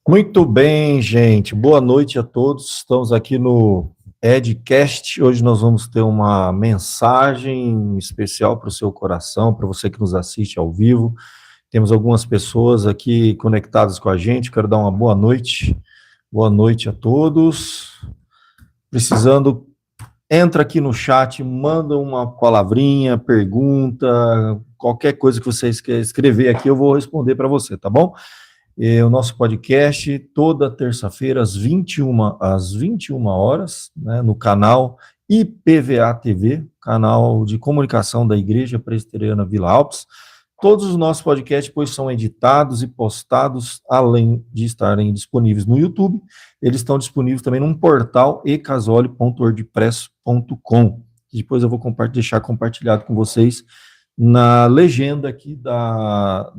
Muito bem, gente. Boa noite a todos. Estamos aqui no Edcast. Hoje nós vamos ter uma mensagem especial para o seu coração, para você que nos assiste ao vivo. Temos algumas pessoas aqui conectadas com a gente. Quero dar uma boa noite. Boa noite a todos. Precisando, entra aqui no chat, manda uma palavrinha, pergunta, qualquer coisa que você escrever aqui, eu vou responder para você, tá bom? O nosso podcast, toda terça-feira, às 21 horas, né, no canal IPVA TV, canal de comunicação da Igreja Presbiteriana Vila Alpes. Todos os nossos podcasts, pois, são editados e postados, além de estarem disponíveis no YouTube, eles estão disponíveis também num portal ecasole.wordpress.com. Depois eu vou deixar compartilhado com vocês na legenda aqui da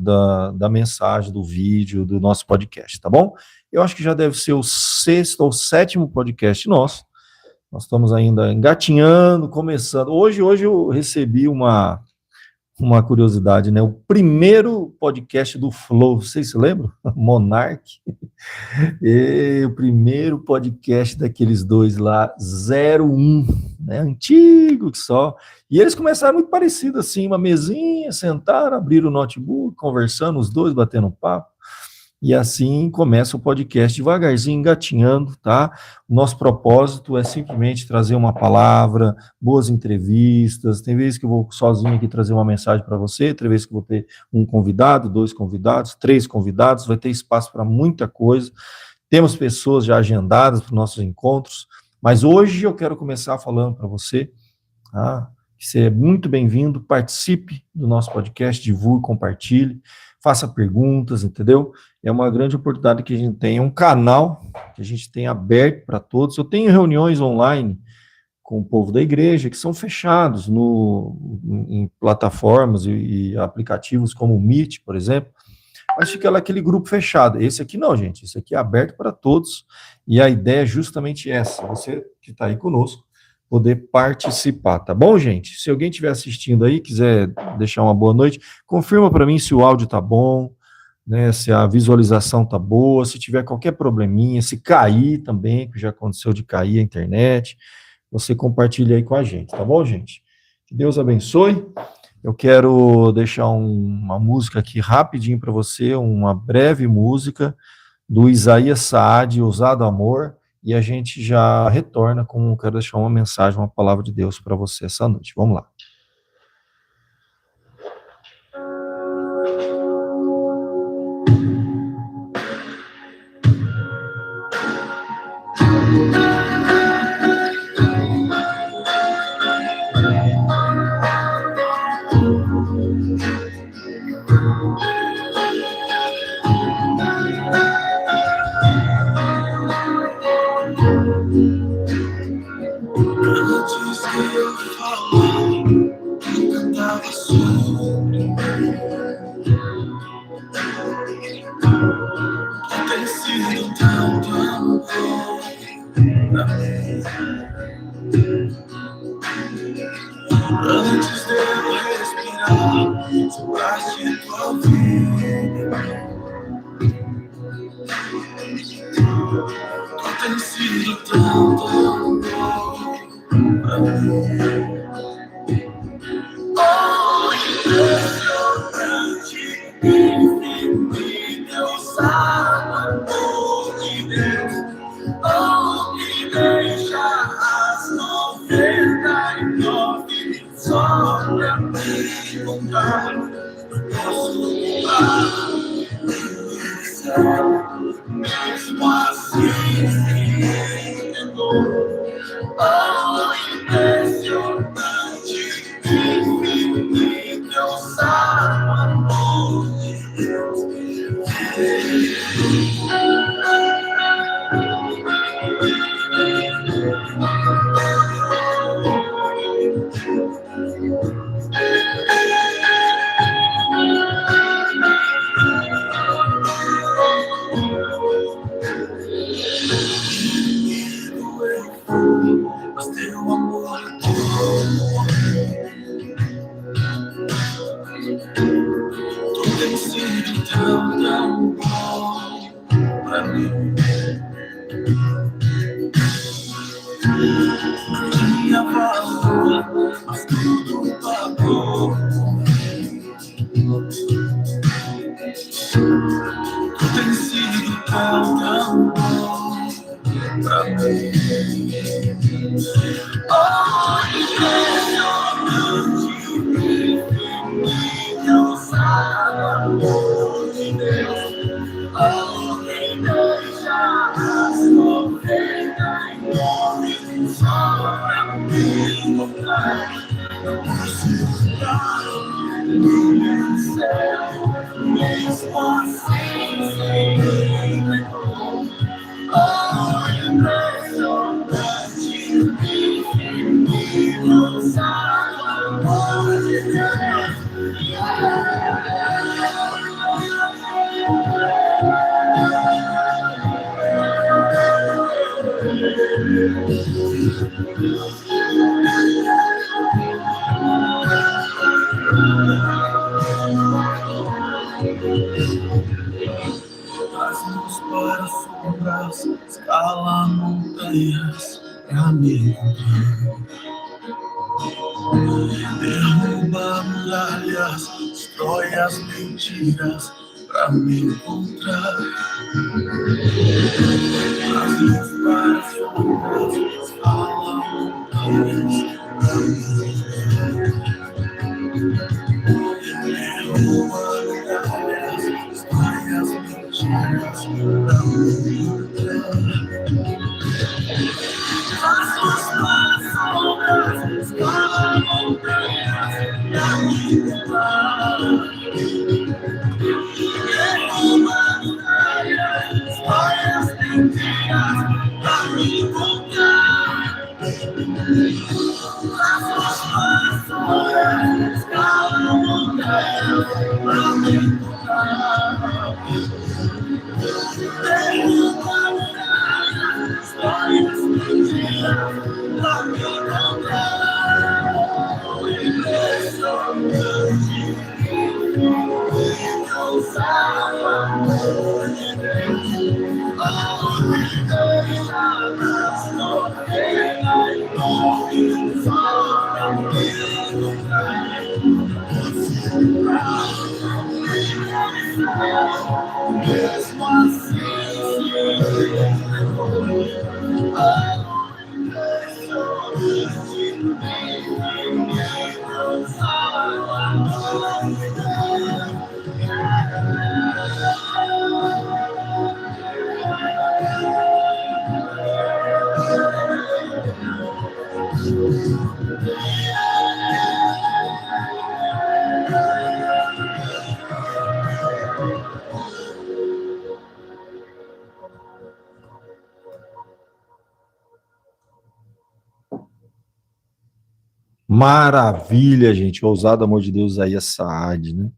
mensagem, do vídeo, do nosso podcast, tá bom? Eu acho que já deve ser o 6º ou 7º podcast nosso. Nós estamos ainda engatinhando, começando. Hoje eu recebi uma curiosidade, né? O primeiro podcast do Flow, vocês se lembram? Monark. E o primeiro podcast daqueles dois lá, 01, né? Antigo que só. E eles começaram muito parecido assim, uma mesinha, sentaram, abriram o notebook, conversando, os dois batendo um papo. E assim começa o podcast devagarzinho, engatinhando, tá? O nosso propósito é simplesmente trazer uma palavra, boas entrevistas. Tem vezes que eu vou sozinho aqui trazer uma mensagem para você, tem vezes que eu vou ter um convidado, 2 convidados, 3 convidados, vai ter espaço para muita coisa. Temos pessoas já agendadas para os nossos encontros, mas hoje eu quero começar falando para você, tá? Que você é muito bem-vindo, participe do nosso podcast, divulgue, compartilhe, faça perguntas, entendeu? É uma grande oportunidade que a gente tem, é um canal que a gente tem aberto para todos. Eu tenho reuniões online com o povo da igreja que são fechados em plataformas e aplicativos como o Meet, por exemplo, mas fica lá aquele grupo fechado. Esse aqui não, gente, esse aqui é aberto para todos, e a ideia é justamente essa, você que está aí conosco, poder participar, tá bom, gente? Se alguém estiver assistindo aí, quiser deixar uma boa noite, confirma para mim se o áudio tá bom, né, se a visualização tá boa, se tiver qualquer probleminha, se cair também, que já aconteceu de cair a internet, você compartilha aí com a gente, tá bom, gente? Que Deus abençoe. Eu quero deixar uma música aqui rapidinho para você, uma breve música do Isaías Saad, Ousado Amor, e a gente já retorna quero deixar uma mensagem, uma palavra de Deus para você essa noite. Vamos lá. Antes que eu falar, cantava sobre tem sido tanto amor pra mim. Antes de eu respirar, sopraste tua vida. Tu tens sido tanto amor pra mim. Oh, impressionante, infinito, ousado amor de Deus. Oh, que deixa as 99 só pra me contar. Não posso pular no céu, mesmo assim se entregou. Oh, impressionante, infinito, ousado amor de Deus. Mas teu amor tu tem sido tão bom pra mim. Tinha valor, mas tudo pagou. Tu tem sido tão bom pra mim. Oh, Deus, amor de Deus, oh, me deixa sofrer em nome só pra me encontrar. Não preciso estar no céu, mesmo assim, sempre bom. Oh, impressionante, infinito, salvo amor de Deus. Traz-nos para sombras, escala montanhas pra me encontrar. Derruba muralhas, destrói as mentiras pra me encontrar. Traz-nos para sombras, escala montanhas pra me encontrar. Derruba muralhas, destrói as mentiras pra me encontrar. Traz-nos para sombras, escala montanhas pra me encontrar. Derruba muralhas, destrói as mentiras pra me encontrar. Traz-nos para sombras, escala montanhas pra me encontrar. Derruba muralhas, destrói as mentiras pra me encontrar. Oh, impressionante, infinito, salvo amor de Deus. Oh, me deixa sofrer em nome só pra me encontrar. Mesmo assim, maravilha, gente. Ousado amor de Deus aí, essa Saad, né?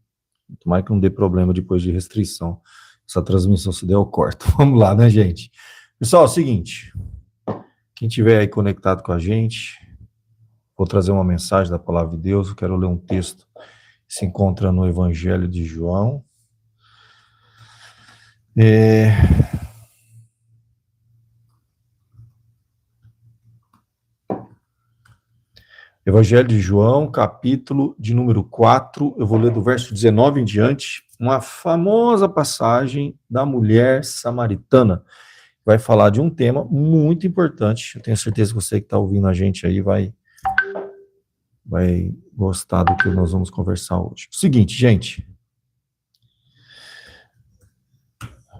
Tomara que não dê problema depois de restrição. Essa transmissão, se der, eu corto. Vamos lá, né, gente? Pessoal, é o seguinte. Quem tiver aí conectado com a gente, vou trazer uma mensagem da Palavra de Deus. Eu quero ler um texto que se encontra no Evangelho de João. Evangelho de João, capítulo de número 4, eu vou ler do verso 19 em diante, uma famosa passagem da mulher samaritana. Vai falar de um tema muito importante. Eu tenho certeza que você que está ouvindo a gente aí vai gostar do que nós vamos conversar hoje. O seguinte, gente.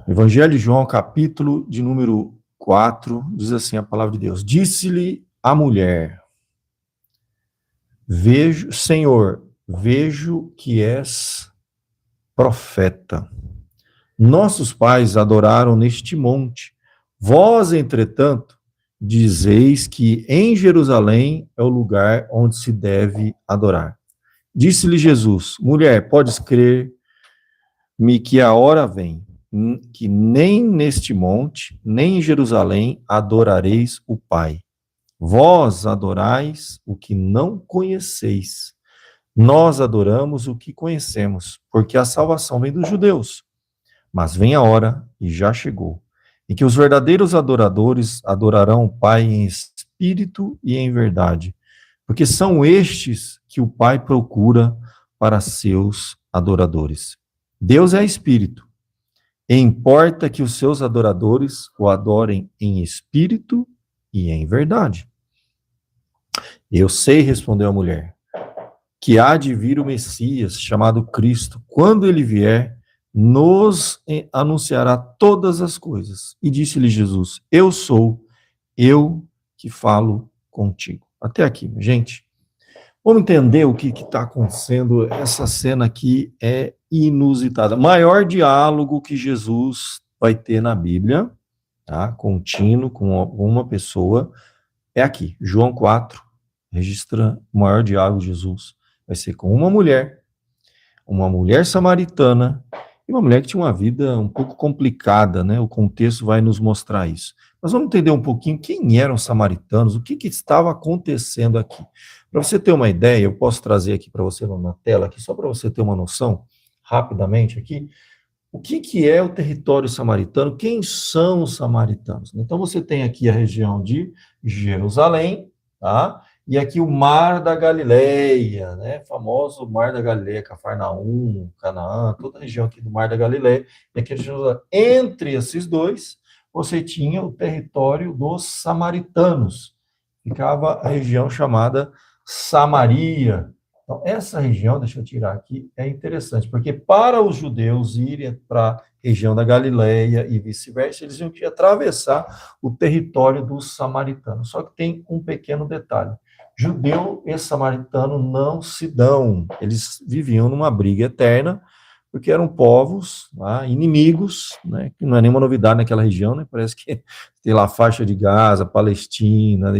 Evangelho de João, capítulo de número 4, diz assim a palavra de Deus. Disse-lhe a mulher: Senhor, vejo que és profeta. Nossos pais adoraram neste monte. Vós, entretanto, dizeis que em Jerusalém é o lugar onde se deve adorar. Disse-lhe Jesus: mulher, podes crer-me que a hora vem, que nem neste monte, nem em Jerusalém adorareis o Pai. Vós adorais o que não conheceis. Nós adoramos o que conhecemos, porque a salvação vem dos judeus. Mas vem a hora, e já chegou, em que os verdadeiros adoradores adorarão o Pai em espírito e em verdade, porque são estes que o Pai procura para seus adoradores. Deus é espírito, e importa que os seus adoradores o adorem em espírito e em verdade. Eu sei, respondeu a mulher, que há de vir o Messias, chamado Cristo. Quando ele vier, nos anunciará todas as coisas. E disse-lhe Jesus: eu sou, eu que falo contigo. Até aqui, gente. Vamos entender o que está acontecendo. Essa cena aqui é inusitada. Maior diálogo que Jesus vai ter na Bíblia, tá? Contínuo com uma pessoa, é aqui, João 4, registra o maior diálogo de Jesus. Vai ser com uma mulher samaritana, e uma mulher que tinha uma vida um pouco complicada, né? O contexto vai nos mostrar isso. Mas vamos entender um pouquinho quem eram os samaritanos, o que estava acontecendo aqui. Para você ter uma ideia, eu posso trazer aqui para você na tela, aqui, só para você ter uma noção, rapidamente aqui, o que é o território samaritano, quem são os samaritanos. Então você tem aqui a região de Jerusalém, tá? E aqui o Mar da Galileia, né? Famoso Mar da Galileia, Cafarnaum, Canaã, toda a região aqui do Mar da Galileia. E aqui entre esses dois, você tinha o território dos samaritanos. Ficava a região chamada Samaria. Então, essa região, deixa eu tirar aqui, é interessante, porque para os judeus irem para a região da Galileia e vice-versa, eles tinham que atravessar o território dos samaritanos. Só que tem um pequeno detalhe. Judeu e samaritano não se dão, eles viviam numa briga eterna, porque eram povos inimigos, né, que não é nenhuma novidade naquela região, né, parece que tem lá a faixa de Gaza, Palestina,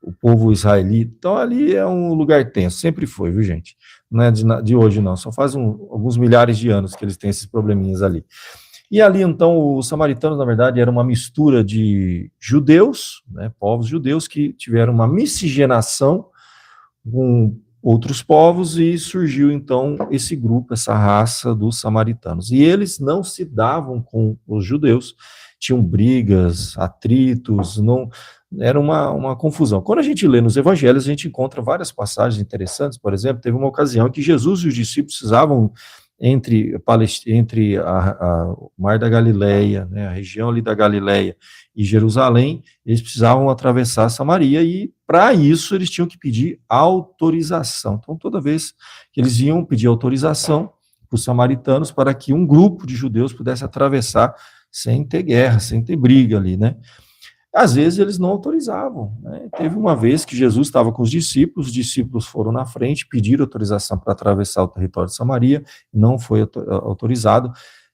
o povo israelita, então ali é um lugar tenso, sempre foi, viu, gente? Não é de hoje, não, só faz alguns milhares de anos que eles têm esses probleminhas ali. E ali, então, os samaritanos, na verdade, era uma mistura de judeus, né, povos judeus que tiveram uma miscigenação com outros povos e surgiu, então, esse grupo, essa raça dos samaritanos. E eles não se davam com os judeus, tinham brigas, atritos, não era uma confusão. Quando a gente lê nos evangelhos, a gente encontra várias passagens interessantes. Por exemplo, teve uma ocasião que Jesus e os discípulos precisavam entre o Mar da Galileia, né, a região ali da Galileia e Jerusalém, eles precisavam atravessar Samaria e, para isso, eles tinham que pedir autorização. Então, toda vez que eles iam pedir autorização para os samaritanos para que um grupo de judeus pudesse atravessar sem ter guerra, sem ter briga ali, né? Às vezes eles não autorizavam, né? Teve uma vez que Jesus estava com os discípulos foram na frente, pediram autorização para atravessar o território de Samaria, não foi autorizado,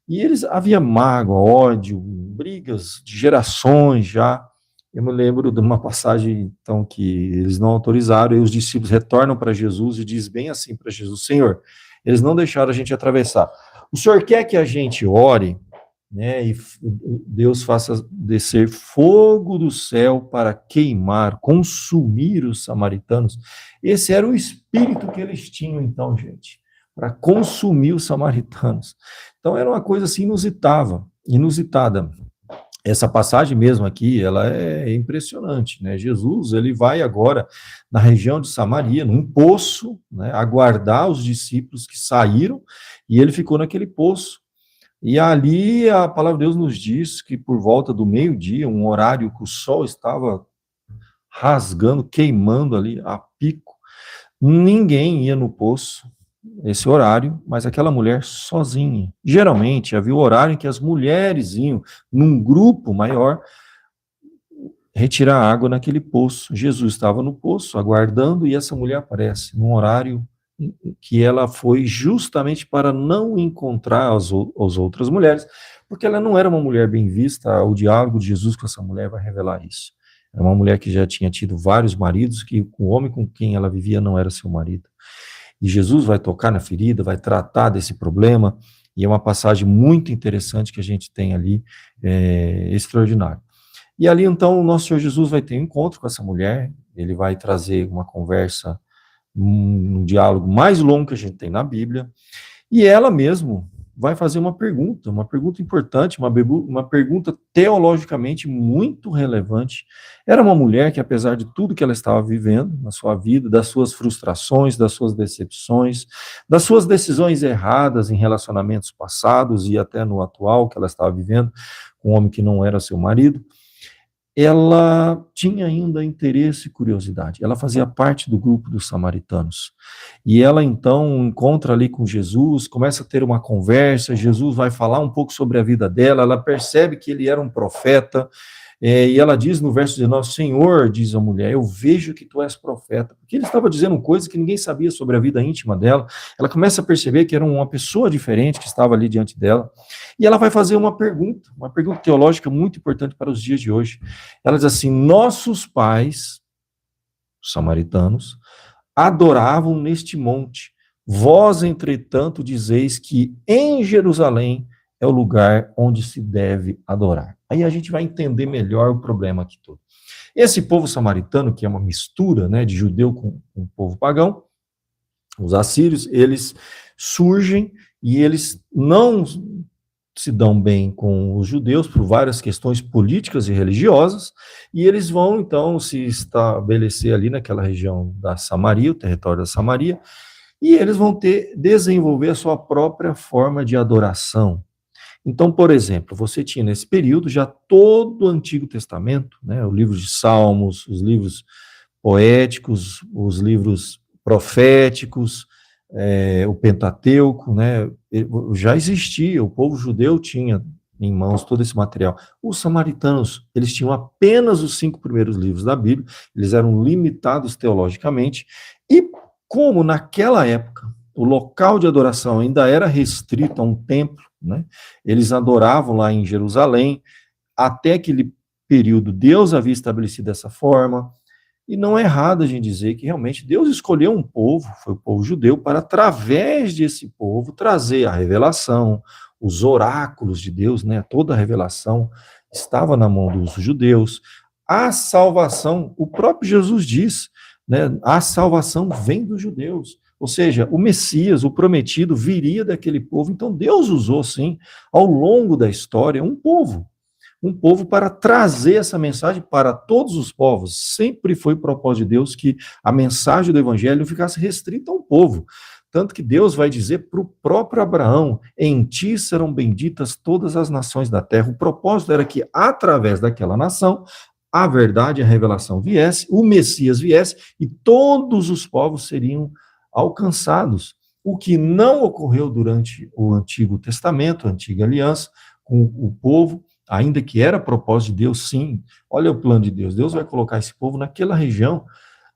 e havia mágoa, ódio, brigas de gerações já. Eu me lembro de uma passagem, então, que eles não autorizaram, e os discípulos retornam para Jesus e diz bem assim para Jesus: Senhor, eles não deixaram a gente atravessar. O Senhor quer que a gente ore, né, e Deus faça descer fogo do céu para queimar, consumir os samaritanos? Esse era o espírito que eles tinham, então, gente, para consumir os samaritanos. Então, era uma coisa assim inusitada. Essa passagem mesmo aqui, ela é impressionante, né? Jesus, ele vai agora na região de Samaria, num poço, né, aguardar os discípulos que saíram, e ele ficou naquele poço. E ali a palavra de Deus nos diz que por volta do meio-dia, um horário que o sol estava rasgando, queimando ali a pico, ninguém ia no poço, esse horário, mas aquela mulher sozinha. Geralmente havia o horário em que as mulheres iam, num grupo maior, retirar água naquele poço. Jesus estava no poço, aguardando, e essa mulher aparece num horário que ela foi justamente para não encontrar as outras mulheres, porque ela não era uma mulher bem vista. O diálogo de Jesus com essa mulher vai revelar isso. Era uma mulher que já tinha tido vários maridos, que o homem com quem ela vivia não era seu marido. E Jesus vai tocar na ferida, vai tratar desse problema, e é uma passagem muito interessante que a gente tem ali, extraordinário. E ali, então, o nosso Senhor Jesus vai ter um encontro com essa mulher, ele vai trazer uma conversa, um diálogo mais longo que a gente tem na Bíblia, e ela mesmo vai fazer uma pergunta importante, uma pergunta teologicamente muito relevante. Era uma mulher que, apesar de tudo que ela estava vivendo na sua vida, das suas frustrações, das suas decepções, das suas decisões erradas em relacionamentos passados e até no atual que ela estava vivendo, com um homem que não era seu marido, ela tinha ainda interesse e curiosidade. Ela fazia parte do grupo dos samaritanos. E ela, então, encontra ali com Jesus, começa a ter uma conversa, Jesus vai falar um pouco sobre a vida dela, ela percebe que ele era um profeta, e ela diz no verso 19, Senhor, diz a mulher, eu vejo que tu és profeta, porque ele estava dizendo coisas que ninguém sabia sobre a vida íntima dela. Ela começa a perceber que era uma pessoa diferente que estava ali diante dela, e ela vai fazer uma pergunta teológica muito importante para os dias de hoje. Ela diz assim, nossos pais, os samaritanos, adoravam neste monte, vós, entretanto, dizeis que em Jerusalém é o lugar onde se deve adorar. Aí a gente vai entender melhor o problema aqui todo. Esse povo samaritano, que é uma mistura, né, de judeu com o povo pagão, os assírios, eles surgem e eles não se dão bem com os judeus por várias questões políticas e religiosas, e eles vão, então, se estabelecer ali naquela região da Samaria, o território da Samaria, e eles vão desenvolver a sua própria forma de adoração. Então, por exemplo, você tinha nesse período já todo o Antigo Testamento, né, o livro de Salmos, os livros poéticos, os livros proféticos, o Pentateuco, né, já existia, o povo judeu tinha em mãos todo esse material. Os samaritanos, eles tinham apenas os 5 primeiros livros da Bíblia, eles eram limitados teologicamente, e como naquela época o local de adoração ainda era restrito a um templo, né, eles adoravam lá em Jerusalém, até aquele período Deus havia estabelecido dessa forma, e não é errado a gente dizer que realmente Deus escolheu um povo, foi o povo judeu, para através desse povo trazer a revelação, os oráculos de Deus, né, toda a revelação estava na mão dos judeus, a salvação, o próprio Jesus diz, né, a salvação vem dos judeus, ou seja, o Messias, o prometido, viria daquele povo, então Deus usou, sim, ao longo da história, um povo para trazer essa mensagem para todos os povos. Sempre foi o propósito de Deus que a mensagem do evangelho não ficasse restrita a um povo. Tanto que Deus vai dizer para o próprio Abraão, em ti serão benditas todas as nações da terra. O propósito era que, através daquela nação, a verdade, a revelação viesse, o Messias viesse, e todos os povos seriam alcançados. O que não ocorreu durante o Antigo Testamento, a Antiga Aliança, com o povo, ainda que era propósito de Deus, sim, olha o plano de Deus, Deus vai colocar esse povo naquela região,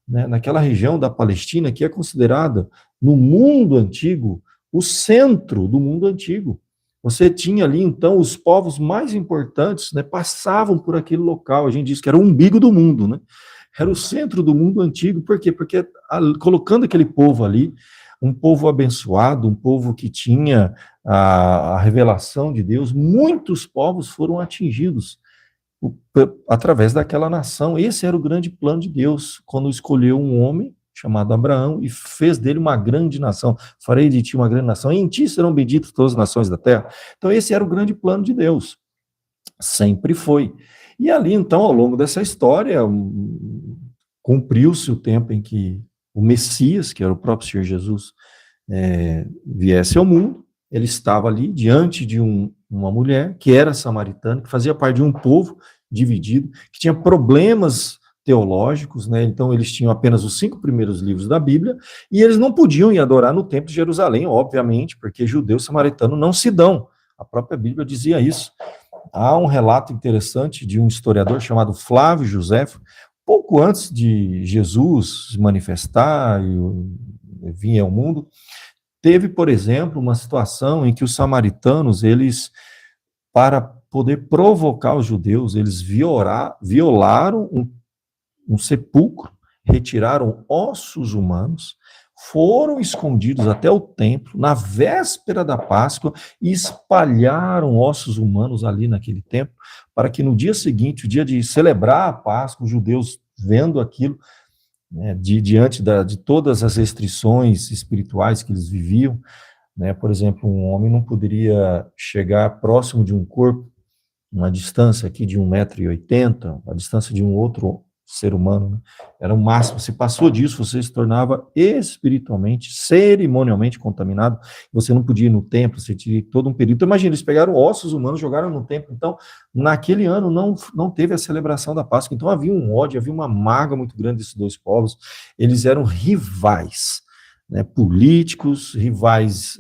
né, naquela região da Palestina, que é considerada, no mundo antigo, o centro do mundo antigo. Você tinha ali, então, os povos mais importantes, né, passavam por aquele local, a gente diz que era o umbigo do mundo, né, era o centro do mundo antigo, por quê? Porque colocando aquele povo ali, um povo abençoado, um povo que tinha a revelação de Deus, muitos povos foram atingidos através daquela nação. Esse era o grande plano de Deus, quando escolheu um homem chamado Abraão e fez dele uma grande nação. Farei de ti uma grande nação, e em ti serão benditas todas as nações da terra. Então esse era o grande plano de Deus. Sempre foi. E ali, então, ao longo dessa história, cumpriu-se o tempo em que o Messias, que era o próprio Senhor Jesus, viesse ao mundo. Ele estava ali diante de uma mulher que era samaritana, que fazia parte de um povo dividido, que tinha problemas teológicos, né? Então eles tinham apenas os 5 primeiros livros da Bíblia, e eles não podiam ir adorar no templo de Jerusalém, obviamente, porque judeu e samaritano não se dão. A própria Bíblia dizia isso. Há um relato interessante de um historiador chamado Flávio Joséfo, pouco antes de Jesus se manifestar e vir ao mundo, teve, por exemplo, uma situação em que os samaritanos, eles, para poder provocar os judeus, eles violaram um sepulcro, retiraram ossos humanos, foram escondidos até o templo, na véspera da Páscoa, e espalharam ossos humanos ali naquele templo, para que no dia seguinte, o dia de celebrar a Páscoa, os judeus vendo aquilo, né, diante de todas as restrições espirituais que eles viviam, né, por exemplo, um homem não poderia chegar próximo de um corpo, uma distância aqui de 1,80 m, a distância de um outro ser humano, né? Era o máximo. Se passou disso, você se tornava espiritualmente, cerimonialmente contaminado. Você não podia ir no templo, você tinha todo um período. Então, imagina, eles pegaram ossos humanos, jogaram no templo. Então, naquele ano, não teve a celebração da Páscoa. Então, havia um ódio, havia uma mágoa muito grande desses dois povos. Eles eram rivais, né, políticos, rivais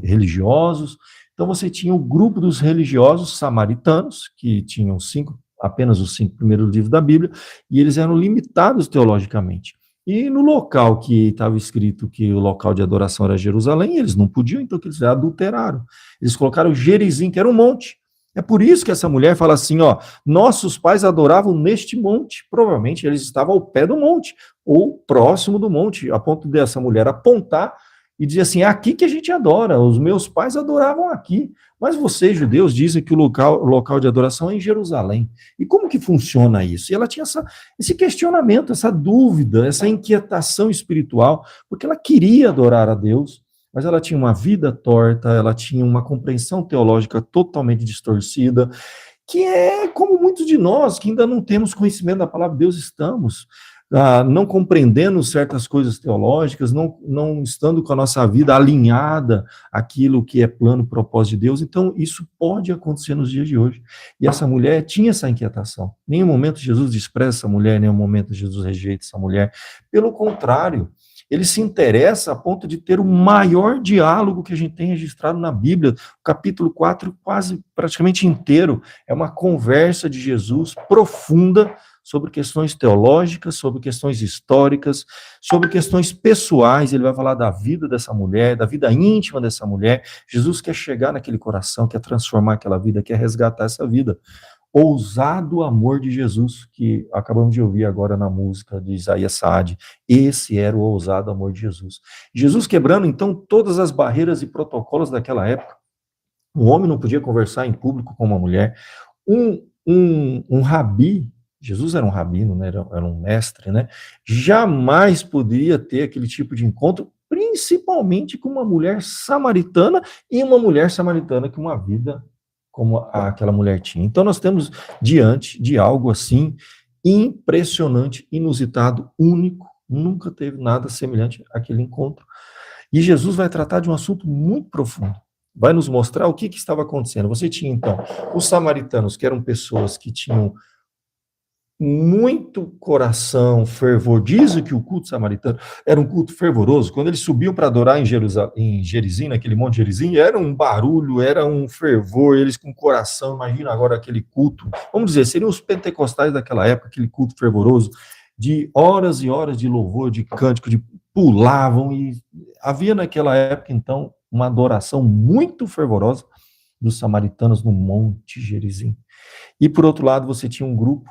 religiosos. Então, você tinha o grupo dos religiosos samaritanos, que tinham apenas os 5 primeiros livros da Bíblia, e eles eram limitados teologicamente. E no local que estava escrito que o local de adoração era Jerusalém, eles não podiam, então que eles adulteraram. Eles colocaram Gerizim, que era um monte. É por isso que essa mulher fala assim, ó, nossos pais adoravam neste monte. Provavelmente eles estavam ao pé do monte, ou próximo do monte, a ponto dessa mulher apontar e dizer assim, é aqui que a gente adora, os meus pais adoravam aqui. Mas vocês, judeus, dizem que o local de adoração é em Jerusalém. E como que funciona isso? E ela tinha esse questionamento, essa dúvida, essa inquietação espiritual, porque ela queria adorar a Deus, mas ela tinha uma vida torta, ela tinha uma compreensão teológica totalmente distorcida, que é como muitos de nós, que ainda não temos conhecimento da palavra de Deus, estamos não compreendendo certas coisas teológicas, não estando com a nossa vida alinhada àquilo que é plano, propósito de Deus. Então, isso pode acontecer nos dias de hoje. E essa mulher tinha essa inquietação. Em nenhum momento Jesus despreza essa mulher, em nenhum momento Jesus rejeita essa mulher. Pelo contrário, ele se interessa a ponto de ter o maior diálogo que a gente tem registrado na Bíblia. O capítulo 4, quase praticamente inteiro, é uma conversa de Jesus profunda sobre questões teológicas, sobre questões históricas, sobre questões pessoais. Ele vai falar da vida dessa mulher, da vida íntima dessa mulher. Jesus quer chegar naquele coração, quer transformar aquela vida, quer resgatar essa vida. Ousado amor de Jesus, que acabamos de ouvir agora na música de Isaías Saad. Esse era o ousado amor de Jesus. Jesus quebrando, então, todas as barreiras e protocolos daquela época. Um homem não podia conversar em público com uma mulher. Um rabi, Jesus era um rabino, né, era um mestre, né, jamais poderia ter aquele tipo de encontro, principalmente com uma mulher samaritana, e uma mulher samaritana com uma vida como aquela mulher tinha. Então nós temos diante de algo assim impressionante, inusitado, único, nunca teve nada semelhante àquele encontro. E Jesus vai tratar de um assunto muito profundo. Vai nos mostrar o que estava acontecendo. Você tinha, então, os samaritanos, que eram pessoas que tinham muito coração, fervor. Dizem que o culto samaritano era um culto fervoroso. Quando eles subiam para adorar em Gerizim, naquele monte de Gerizim, era um barulho, era um fervor, eles com coração. Imagina agora aquele culto. Vamos dizer, seriam os pentecostais daquela época, aquele culto fervoroso, de horas e horas de louvor, de cântico, de pulavam. E havia naquela época, então, uma adoração muito fervorosa dos samaritanos no monte Gerizim. E, por outro lado, você tinha um grupo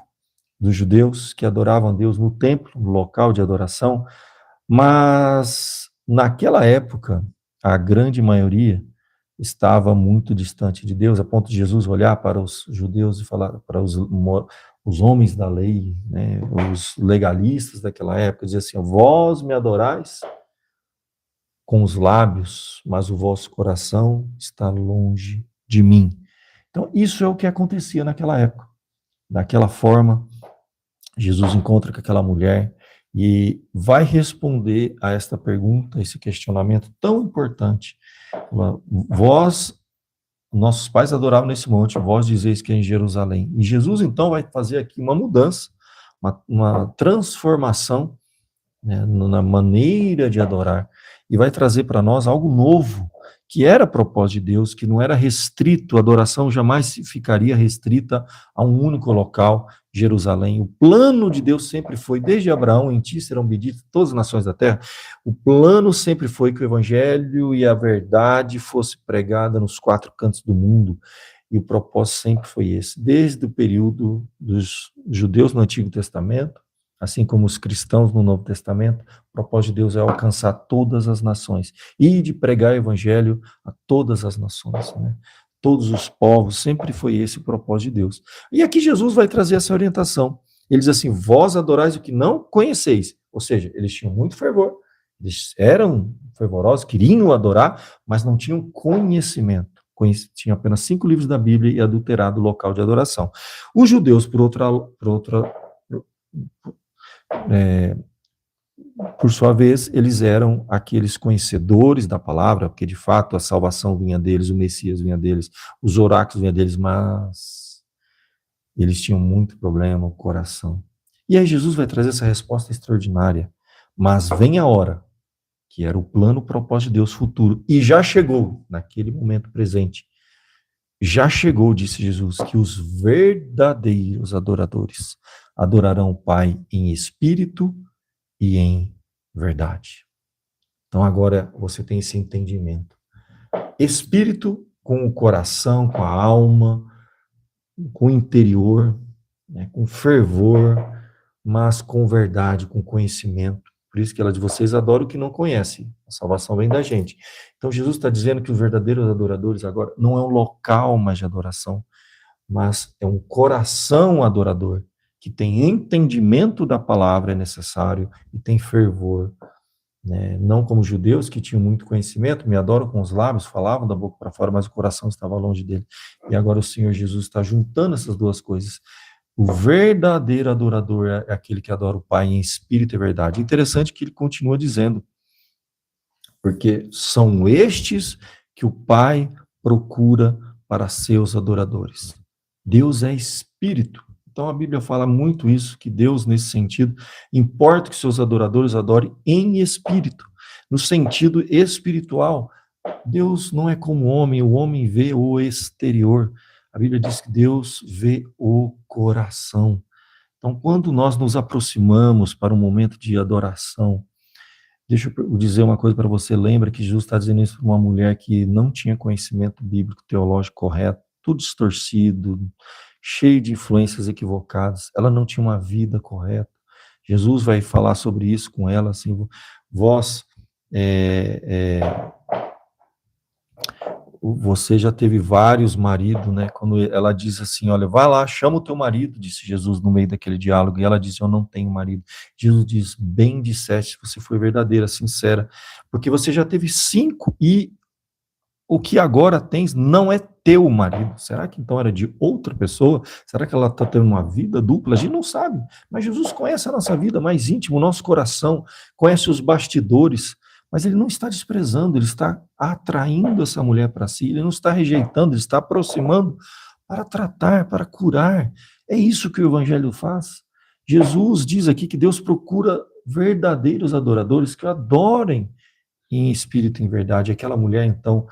dos judeus que adoravam a Deus no templo, no local de adoração, mas naquela época, a grande maioria estava muito distante de Deus, a ponto de Jesus olhar para os judeus e falar para os homens da lei, né, os legalistas daquela época, dizer assim, vós me adorais com os lábios, mas o vosso coração está longe de mim. Então, isso é o que acontecia naquela época. Daquela forma, Jesus encontra com aquela mulher e vai responder a esta pergunta, esse questionamento tão importante. Vós, nossos pais adoravam nesse monte, vós dizeis que é em Jerusalém. E Jesus, então, vai fazer aqui uma mudança, uma transformação, né, na maneira de adorar, e vai trazer para nós algo novo, que era propósito de Deus, que não era restrito, a adoração jamais ficaria restrita a um único local, Jerusalém. O plano de Deus sempre foi, desde Abraão, em ti serão benditas todas as nações da terra, o plano sempre foi que o evangelho e a verdade fosse pregada nos 4 cantos do mundo, e o propósito sempre foi esse, desde o período dos judeus no Antigo Testamento, assim como os cristãos no Novo Testamento, o propósito de Deus é alcançar todas as nações e de pregar o evangelho a todas as nações, né? Todos os povos, sempre foi esse o propósito de Deus. E aqui Jesus vai trazer essa orientação. Ele diz assim: vós adorais o que não conheceis. Ou seja, eles tinham muito fervor, eles eram fervorosos, queriam adorar, mas não tinham conhecimento. Tinham apenas 5 livros da Bíblia e adulterado o local de adoração. Os judeus, por sua vez, eles eram aqueles conhecedores da palavra, porque de fato a salvação vinha deles, o Messias vinha deles, os oráculos vinham deles, mas eles tinham muito problema no coração. E aí Jesus vai trazer essa resposta extraordinária. Mas vem a hora, que era o plano, o propósito de Deus futuro, e já chegou, naquele momento presente, já chegou, disse Jesus, que os verdadeiros adoradores adorarão o Pai em espírito e em verdade. Então agora você tem esse entendimento. Espírito com o coração, com a alma, com o interior, né, com fervor, mas com verdade, com conhecimento. Por isso que ela diz: vocês adoram o que não conhecem. A salvação vem da gente. Então Jesus está dizendo que os verdadeiros adoradores agora não é um local mais de adoração, mas é um coração adorador, que tem entendimento da palavra, é necessário, e tem fervor. Né? Não como os judeus, que tinham muito conhecimento, me adoram com os lábios, falavam da boca para fora, mas o coração estava longe dele. E agora o Senhor Jesus está juntando essas duas coisas. O verdadeiro adorador é aquele que adora o Pai em espírito e verdade. Interessante que ele continua dizendo, porque são estes que o Pai procura para seus adoradores. Deus é espírito. Então a Bíblia fala muito isso, que Deus, nesse sentido, importa que seus adoradores adorem em espírito. No sentido espiritual, Deus não é como o homem vê o exterior. A Bíblia diz que Deus vê o coração. Então, quando nós nos aproximamos para um momento de adoração, deixa eu dizer uma coisa para você. Lembra que Jesus está dizendo isso para uma mulher que não tinha conhecimento bíblico, teológico correto, tudo distorcido, cheio de influências equivocadas. Ela não tinha uma vida correta. Jesus vai falar sobre isso com ela, assim: vós, você já teve vários maridos, né? Quando ela diz assim: olha, vai lá, chama o teu marido, disse Jesus no meio daquele diálogo, e ela diz: eu não tenho marido. Jesus diz: bem disseste, você foi verdadeira, sincera, porque você já teve 5 e o que agora tens não é teu marido. Será que então era de outra pessoa? Será que ela está tendo uma vida dupla? A gente não sabe, mas Jesus conhece a nossa vida mais íntima, o nosso coração, conhece os bastidores, mas ele não está desprezando, ele está atraindo essa mulher para si, ele não está rejeitando, ele está aproximando para tratar, para curar. É isso que o Evangelho faz. Jesus diz aqui que Deus procura verdadeiros adoradores que adorem em espírito e em verdade. Aquela mulher, então,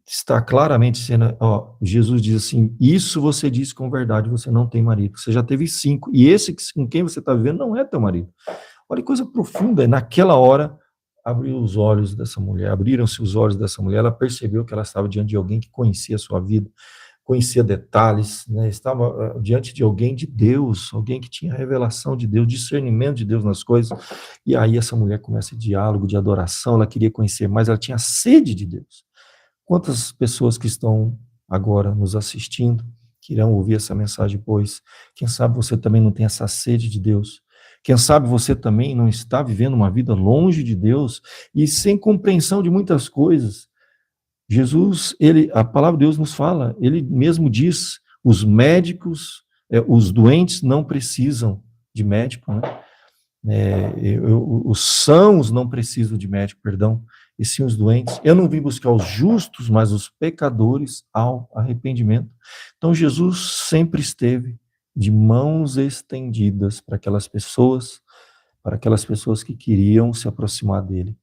está claramente sendo, Jesus diz assim: isso você diz com verdade, você não tem marido, você já teve 5, e esse com quem você está vivendo não é teu marido. Olha que coisa profunda. Naquela hora, abriram-se os olhos dessa mulher, ela percebeu que ela estava diante de alguém que conhecia a sua vida, conhecia detalhes, né? Estava diante de alguém de Deus, alguém que tinha revelação de Deus, discernimento de Deus nas coisas. E aí essa mulher começa esse diálogo de adoração, ela queria conhecer mais, ela tinha sede de Deus. Quantas pessoas que estão agora nos assistindo, que irão ouvir essa mensagem depois, quem sabe você também não tem essa sede de Deus? Quem sabe você também não está vivendo uma vida longe de Deus e sem compreensão de muitas coisas? Jesus, a palavra de Deus nos fala, ele mesmo diz: os médicos, os doentes não precisam de médico, né? Os sãos não precisam de médico, perdão, e sim os doentes. Eu não vim buscar os justos, mas os pecadores ao arrependimento. Então Jesus sempre esteve de mãos estendidas para aquelas pessoas que queriam se aproximar dele.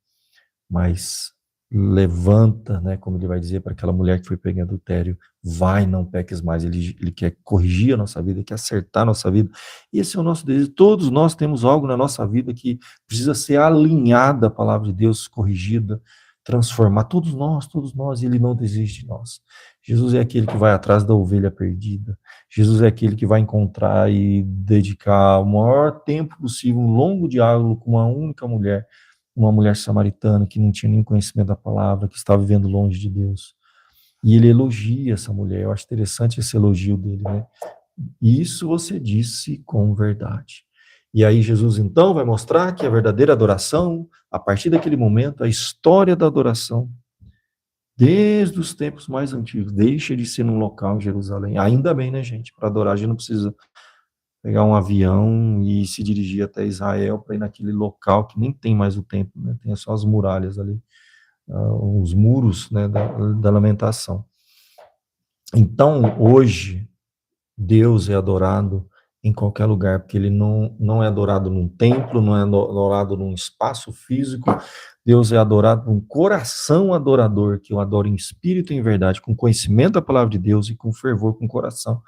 Mas levanta, né, como ele vai dizer para aquela mulher que foi pega em adultério: vai, não peques mais. Ele quer corrigir a nossa vida, quer acertar a nossa vida. E esse é o nosso desejo. Todos nós temos algo na nossa vida que precisa ser alinhada à palavra de Deus, corrigida, transformar todos nós, e ele não desiste de nós. Jesus é aquele que vai atrás da ovelha perdida. Jesus é aquele que vai encontrar e dedicar o maior tempo possível, um longo diálogo com uma única mulher, uma mulher samaritana que não tinha nenhum conhecimento da palavra, que estava vivendo longe de Deus. E ele elogia essa mulher. Eu acho interessante esse elogio dele, né? Isso você disse com verdade. E aí Jesus então vai mostrar que a verdadeira adoração, a partir daquele momento, a história da adoração, desde os tempos mais antigos, deixa de ser num local em Jerusalém. Ainda bem, né, gente? Para adorar, a gente não precisa pegar um avião e se dirigir até Israel para ir naquele local que nem tem mais o templo, né? Tem só as muralhas ali, os muros, né, da lamentação. Então, hoje, Deus é adorado em qualquer lugar, porque ele não é adorado num templo, não é adorado num espaço físico. Deus é adorado num coração adorador, que o adora em espírito e em verdade, com conhecimento da palavra de Deus e com fervor, com coração.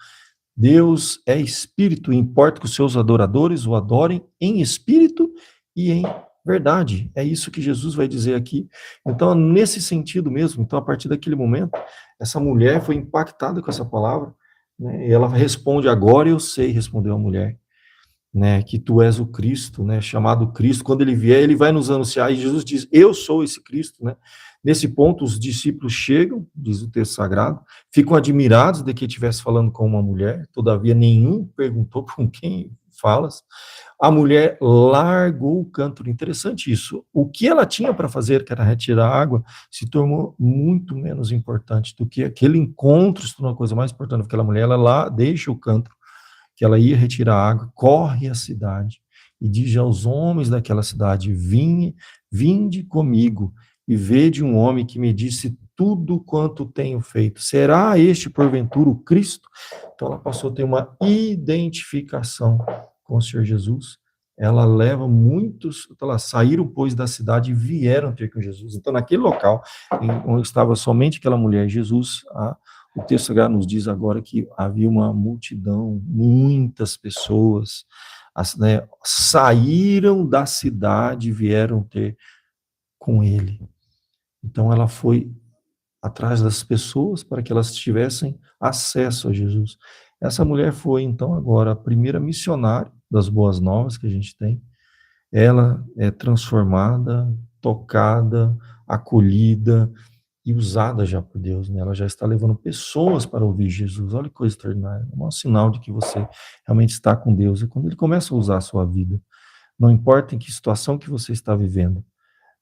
Deus é espírito, e importa que os seus adoradores o adorem em espírito e em verdade. É isso que Jesus vai dizer aqui. Então, nesse sentido mesmo, então, a partir daquele momento, essa mulher foi impactada com essa palavra, né? E ela responde: agora eu sei, respondeu a mulher, né, que tu és o Cristo, né, chamado Cristo. Quando ele vier, ele vai nos anunciar. E Jesus diz: eu sou esse Cristo, né? Nesse ponto, os discípulos chegam, diz o texto sagrado, ficam admirados de que estivesse falando com uma mulher. Todavia, nenhum perguntou com quem falas. A mulher largou o cântaro. Interessante isso. O que ela tinha para fazer, que era retirar a água, se tornou muito menos importante do que aquele encontro. Se tornou a coisa mais importante. Aquela mulher, ela lá deixa o cântaro, que ela ia retirar a água, corre à cidade e diz aos homens daquela cidade: vinde comigo e vede um homem que me disse tudo quanto tenho feito. Será este, porventura, o Cristo? Então ela passou a ter uma identificação com o Senhor Jesus. Ela leva muitos, elas saíram, pois, da cidade e vieram ter com Jesus. Então, naquele local, onde estava somente aquela mulher e Jesus, o texto sagrado nos diz agora que havia uma multidão, muitas pessoas, né, saíram da cidade e vieram ter com ele. Então ela foi atrás das pessoas para que elas tivessem acesso a Jesus. Essa mulher foi, então, agora a primeira missionária das boas novas que a gente tem. Ela é transformada, tocada, acolhida e usada já por Deus, né? Ela já está levando pessoas para ouvir Jesus. Olha que coisa extraordinária. É um sinal de que você realmente está com Deus. É quando ele começa a usar a sua vida. Não importa em que situação que você está vivendo,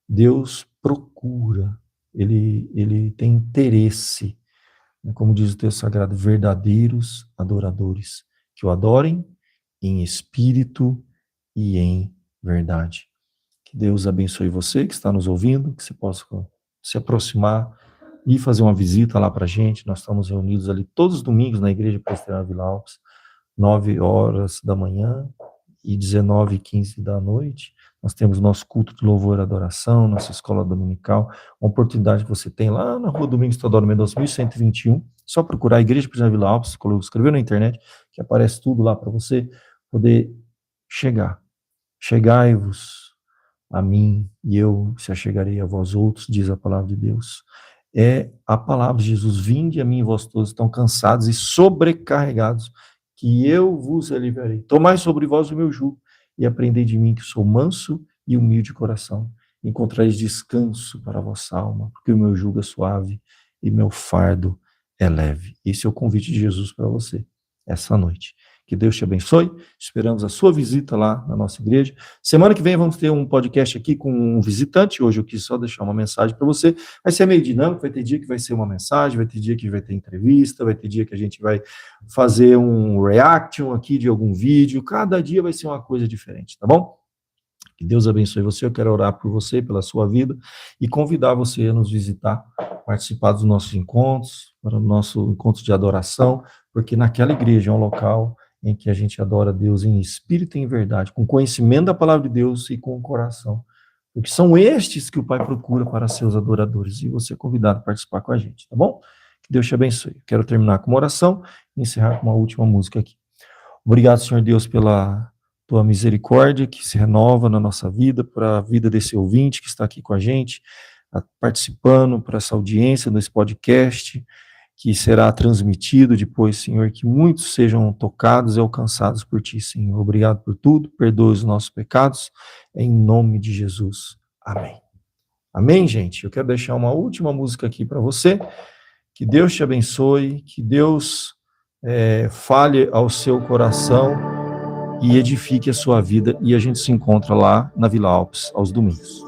Deus procura, ele tem interesse, né? Como diz o texto sagrado, verdadeiros adoradores, que o adorem em espírito e em verdade. Que Deus abençoe você que está nos ouvindo, que você possa se aproximar e fazer uma visita lá para a gente. Nós estamos reunidos ali todos os domingos na Igreja Presbiteriana Vila Alpes, 9h da manhã e 19h15 da noite. Nós temos nosso culto de louvor e adoração, nossa escola dominical, uma oportunidade que você tem lá na rua Domingos Teodoro Mendonça, 1121, só procurar a Igreja Presbiteriana Vila Alpes, escrever na internet, que aparece tudo lá para você poder chegar. Chegai-vos a mim e eu se achegarei a vós outros, diz a palavra de Deus. É a palavra de Jesus: vinde a mim, vós todos estão cansados e sobrecarregados, que eu vos aliviarei. Tomai sobre vós o meu jugo e aprendei de mim, que sou manso e humilde de coração. Encontrareis descanso para a vossa alma, porque o meu jugo é suave e meu fardo é leve. Esse é o convite de Jesus para você essa noite. Que Deus te abençoe. Esperamos a sua visita lá na nossa igreja. Semana que vem vamos ter um podcast aqui com um visitante. Hoje eu quis só deixar uma mensagem para você. Vai ser meio dinâmico, vai ter dia que vai ser uma mensagem, vai ter dia que vai ter entrevista, vai ter dia que a gente vai fazer um reaction aqui de algum vídeo. Cada dia vai ser uma coisa diferente, tá bom? Que Deus abençoe você. Eu quero orar por você, pela sua vida, e convidar você a nos visitar, participar dos nossos encontros, para o nosso encontro de adoração, porque naquela igreja é um local em que a gente adora Deus em espírito e em verdade, com conhecimento da palavra de Deus e com o coração. Porque são estes que o Pai procura para seus adoradores, e você é convidado a participar com a gente, tá bom? Que Deus te abençoe. Quero terminar com uma oração e encerrar com uma última música aqui. Obrigado, Senhor Deus, pela tua misericórdia que se renova na nossa vida, para a vida desse ouvinte que está aqui com a gente. participando, para essa audiência desse podcast, que será transmitido depois, Senhor, que muitos sejam tocados e alcançados por Ti, Senhor. Obrigado por tudo, perdoe os nossos pecados, em nome de Jesus. Amém. Amém, gente? Eu quero deixar uma última música aqui para você. Que Deus te abençoe, que Deus fale ao seu coração e edifique a sua vida. E a gente se encontra lá na Vila Alpes, aos domingos.